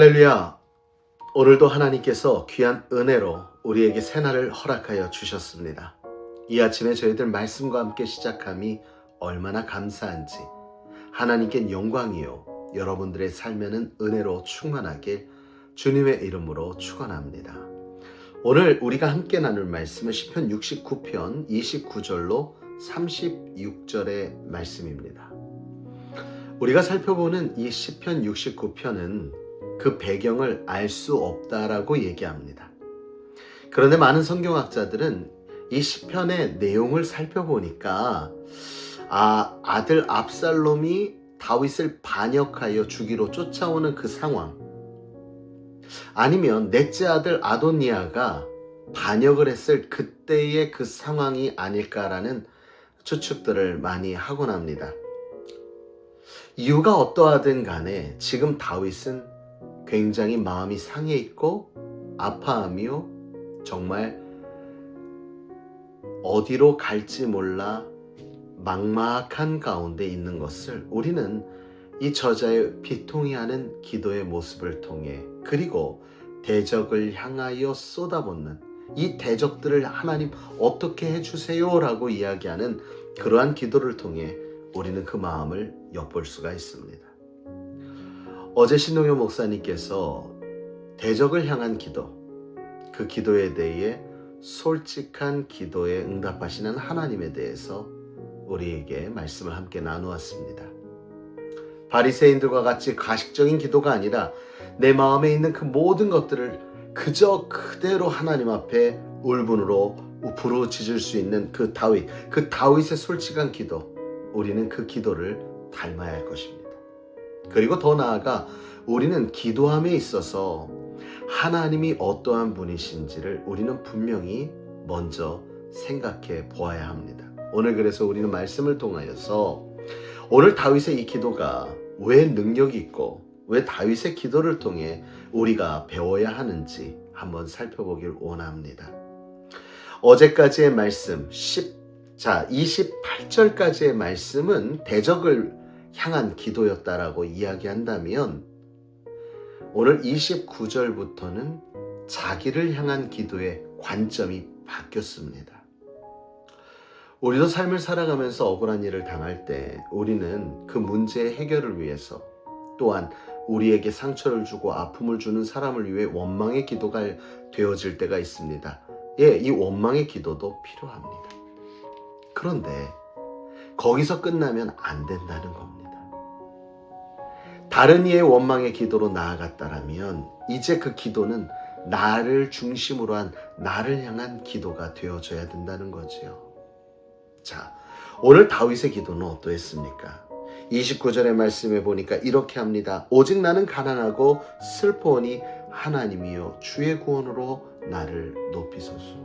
할렐루야! 오늘도 하나님께서 귀한 은혜로 우리에게 새날을 허락하여 주셨습니다. 이 아침에 저희들 말씀과 함께 시작함이 얼마나 감사한지, 하나님께 영광이요 여러분들의 삶에는 은혜로 충만하길 주님의 이름으로 축원합니다. 오늘 우리가 함께 나눌 말씀은 시편 69편 29절로 36절의 말씀입니다. 우리가 살펴보는 이 시편 69편은 그 배경을 알 수 없다라고 얘기합니다. 그런데 많은 성경학자들은 이 시편의 내용을 살펴보니까 아들 압살롬이 다윗을 반역하여 죽이러 쫓아오는 그 상황, 아니면 넷째 아들 아도니아가 반역을 했을 그때의 그 상황이 아닐까라는 추측들을 많이 하곤 합니다. 이유가 어떠하든 간에 지금 다윗은 굉장히 마음이 상해 있고 아파하며 정말 어디로 갈지 몰라 막막한 가운데 있는 것을 우리는 이 저자의 비통해하는 기도의 모습을 통해, 그리고 대적을 향하여 쏟아붓는 이 대적들을 하나님 어떻게 해주세요 라고 이야기하는 그러한 기도를 통해 우리는 그 마음을 엿볼 수가 있습니다. 어제 신동엽 목사님께서 대적을 향한 기도, 그 기도에 대해 솔직한 기도에 응답하시는 하나님에 대해서 우리에게 말씀을 함께 나누었습니다. 바리새인들과 같이 가식적인 기도가 아니라 내 마음에 있는 그 모든 것들을 그저 그대로 하나님 앞에 울분으로 부르짖을 수 있는 그 다윗의 솔직한 기도, 우리는 그 기도를 닮아야 할 것입니다. 그리고 더 나아가 우리는 기도함에 있어서 하나님이 어떠한 분이신지를 우리는 분명히 먼저 생각해 보아야 합니다. 오늘 그래서 우리는 말씀을 통하여서 오늘 다윗의 이 기도가 왜 능력이 있고 왜 다윗의 기도를 통해 우리가 배워야 하는지 한번 살펴보길 원합니다. 어제까지의 말씀 28절까지의 말씀은 대적을 향한 기도였다라고 이야기한다면, 오늘 29절부터는 자기를 향한 기도의 관점이 바뀌었습니다. 우리도 삶을 살아가면서 억울한 일을 당할 때 우리는 그 문제의 해결을 위해서, 또한 우리에게 상처를 주고 아픔을 주는 사람을 위해 원망의 기도가 되어질 때가 있습니다. 이 원망의 기도도 필요합니다. 그런데 거기서 끝나면 안 된다는 겁니다. 다른 이의 원망의 기도로 나아갔다라면 이제 그 기도는 나를 중심으로 한, 나를 향한 기도가 되어져야 된다는 거지요. 자, 오늘 다윗의 기도는 어떠했습니까? 29절의 말씀에 보니까 이렇게 합니다. 오직 나는 가난하고 슬퍼오니 하나님이여 주의 구원으로 나를 높이소서.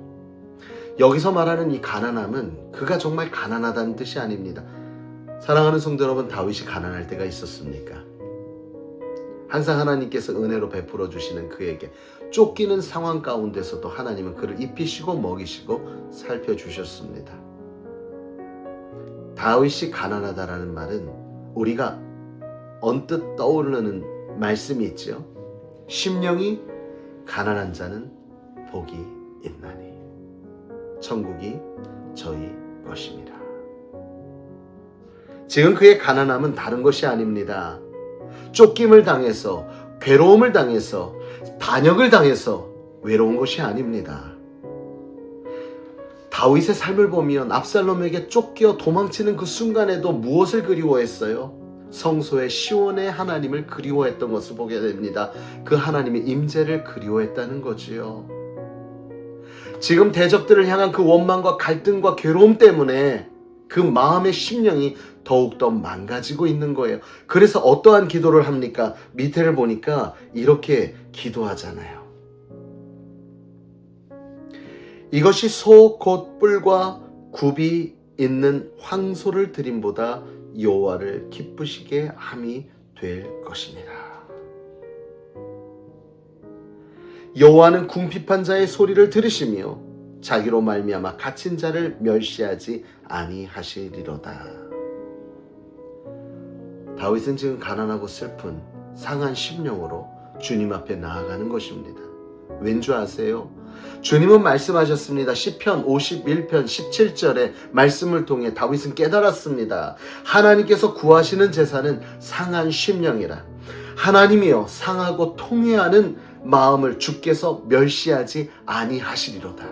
여기서 말하는 이 가난함은 그가 정말 가난하다는 뜻이 아닙니다. 사랑하는 성도 여러분, 다윗이 가난할 때가 있었습니까? 항상 하나님께서 은혜로 베풀어 주시는 그에게 쫓기는 상황 가운데서도 하나님은 그를 입히시고 먹이시고 살펴주셨습니다. 다윗이 가난하다라는 말은 우리가 언뜻 떠오르는 말씀이 있죠. 심령이 가난한 자는 복이 있나니 천국이 저희 것입니다. 지금 그의 가난함은 다른 것이 아닙니다. 쫓김을 당해서, 괴로움을 당해서, 반역을 당해서 외로운 것이 아닙니다. 다윗의 삶을 보면 압살롬에게 쫓겨 도망치는 그 순간에도 무엇을 그리워했어요? 성소의 시온의 하나님을 그리워했던 것을 보게 됩니다. 그 하나님의 임재를 그리워했다는 거지요. 지금 대적들을 향한 그 원망과 갈등과 괴로움 때문에 그 마음의 심령이 더욱더 망가지고 있는 거예요. 그래서 어떠한 기도를 합니까? 밑에를 보니까 이렇게 기도하잖아요. 이것이 소 곧 뿔과 굽이 있는 황소를 드림보다 여호와를 기쁘시게 함이 될 것이니라. 여호와는 궁핍한 자의 소리를 들으시며 자기로 말미암아 갇힌 자를 멸시하지 아니하시리로다. 다윗은 지금 가난하고 슬픈 상한 심령으로 주님 앞에 나아가는 것입니다. 왠 줄 아세요? 주님은 말씀하셨습니다. 시편 51편 17절의 말씀을 통해 다윗은 깨달았습니다. 하나님께서 구하시는 제사는 상한 심령이라. 하나님이여 상하고 통회하는 마음을 주께서 멸시하지 아니하시리로다.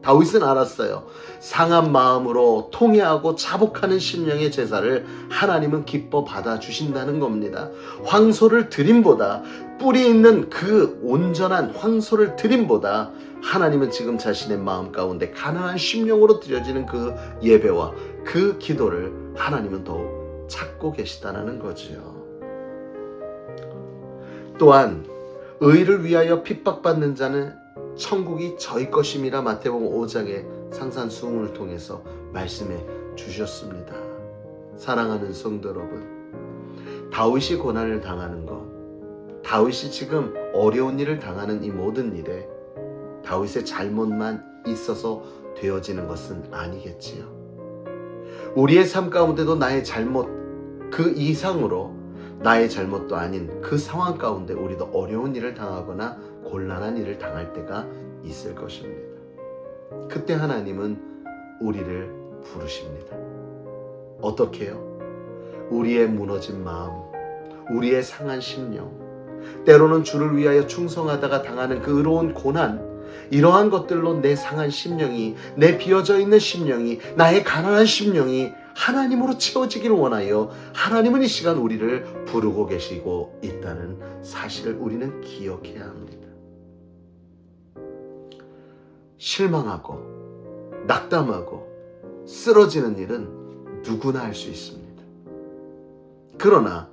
다윗은 알았어요. 상한 마음으로 통회하고 자복하는 심령의 제사를 하나님은 기뻐 받아주신다는 겁니다. 황소를 드림보다, 뿌리 있는 그 온전한 황소를 드림보다 하나님은 지금 자신의 마음 가운데 가난한 심령으로 드려지는 그 예배와 그 기도를 하나님은 더욱 찾고 계시다는 거지요. 또한 의를 위하여 핍박받는 자는 천국이 저희 것임이라 마태복음 5장의 상산수훈을 통해서 말씀해 주셨습니다. 사랑하는 성도 여러분, 다윗이 고난을 당하는 것, 다윗이 지금 어려운 일을 당하는 이 모든 일에 다윗의 잘못만 있어서 되어지는 것은 아니겠지요. 우리의 삶 가운데도 나의 잘못 그 이상으로 나의 잘못도 아닌 그 상황 가운데 우리도 어려운 일을 당하거나 곤란한 일을 당할 때가 있을 것입니다. 그때 하나님은 우리를 부르십니다. 어떻게 해요? 우리의 무너진 마음, 우리의 상한 심령, 때로는 주를 위하여 충성하다가 당하는 그 의로운 고난, 이러한 것들로 내 상한 심령이, 내 비어져 있는 심령이, 나의 가난한 심령이 하나님으로 채워지기를 원하여 하나님은 이 시간 우리를 부르고 계시고 있다는 사실을 우리는 기억해야 합니다. 실망하고 낙담하고 쓰러지는 일은 누구나 할 수 있습니다. 그러나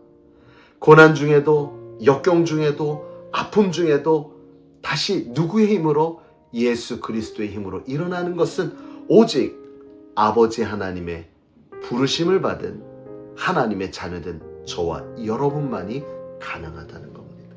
고난 중에도, 역경 중에도, 아픔 중에도 다시 누구의 힘으로? 예수 그리스도의 힘으로 일어나는 것은 오직 아버지 하나님의 부르심을 받은 하나님의 자녀된 저와 여러분만이 가능하다는 겁니다.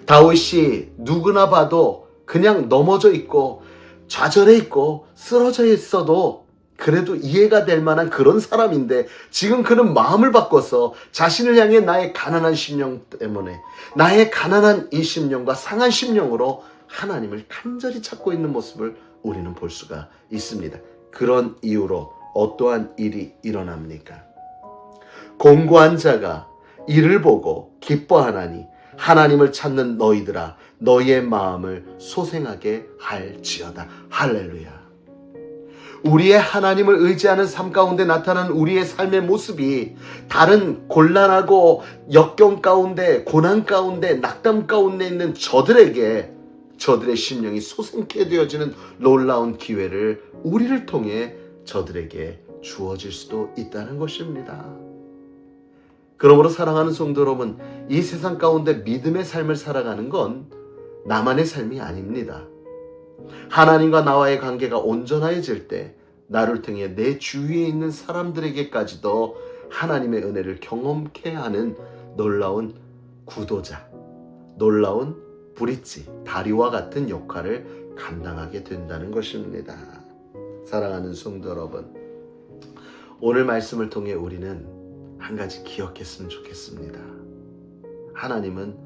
다윗이 누구나 봐도 그냥 넘어져 있고 좌절해 있고 쓰러져 있어도 그래도 이해가 될 만한 그런 사람인데, 지금 그는 마음을 바꿔서 자신을 향해 나의 가난한 심령 때문에, 나의 가난한 이 심령과 상한 심령으로 하나님을 간절히 찾고 있는 모습을 우리는 볼 수가 있습니다. 그런 이유로 어떠한 일이 일어납니까? 공고한 자가 이를 보고 기뻐하나니 하나님을 찾는 너희들아 너희의 마음을 소생하게 할지어다. 할렐루야. 우리의 하나님을 의지하는 삶 가운데 나타나는 우리의 삶의 모습이 다른 곤란하고 역경 가운데, 고난 가운데, 낙담 가운데 있는 저들의 심령이 소생케 되어지는 놀라운 기회를 우리를 통해 저들에게 주어질 수도 있다는 것입니다. 그러므로 사랑하는 성도 여러분, 이 세상 가운데 믿음의 삶을 살아가는 건 나만의 삶이 아닙니다. 하나님과 나와의 관계가 온전해질 때 나를 통해 내 주위에 있는 사람들에게까지도 하나님의 은혜를 경험케 하는 놀라운 구도자, 놀라운 브릿지, 다리와 같은 역할을 감당하게 된다는 것입니다. 사랑하는 성도 여러분, 오늘 말씀을 통해 우리는 한 가지 기억했으면 좋겠습니다. 하나님은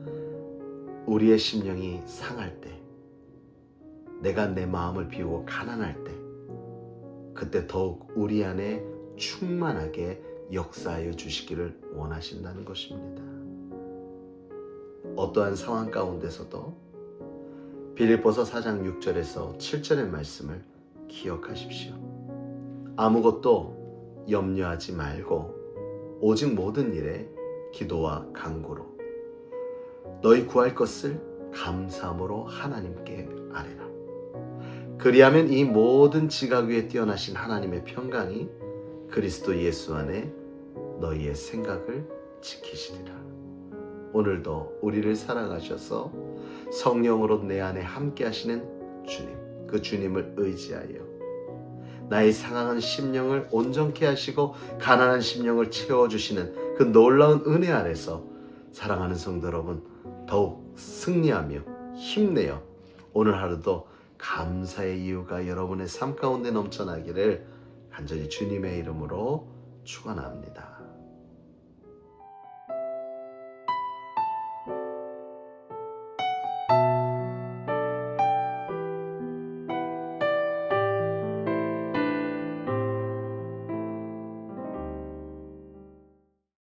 우리의 심령이 상할 때, 내가 내 마음을 비우고 가난할 때, 그때 더욱 우리 안에 충만하게 역사하여 주시기를 원하신다는 것입니다. 어떠한 상황 가운데서도 빌립보서 4장 6절에서 7절의 말씀을 기억하십시오. 아무것도 염려하지 말고 오직 모든 일에 기도와 간구로 너희 구할 것을 감사함으로 하나님께 아뢰라. 그리하면 이 모든 지각 위에 뛰어나신 하나님의 평강이 그리스도 예수 안에 너희의 생각을 지키시리라. 오늘도 우리를 사랑하셔서 성령으로 내 안에 함께 하시는 주님, 그 주님을 의지하여 나의 상한 심령을 온전케 하시고 가난한 심령을 채워주시는 그 놀라운 은혜 안에서 사랑하는 성도 여러분, 더욱 승리하며 힘내어 오늘 하루도 감사의 이유가 여러분의 삶 가운데 넘쳐나기를 간절히 주님의 이름으로 축원합니다.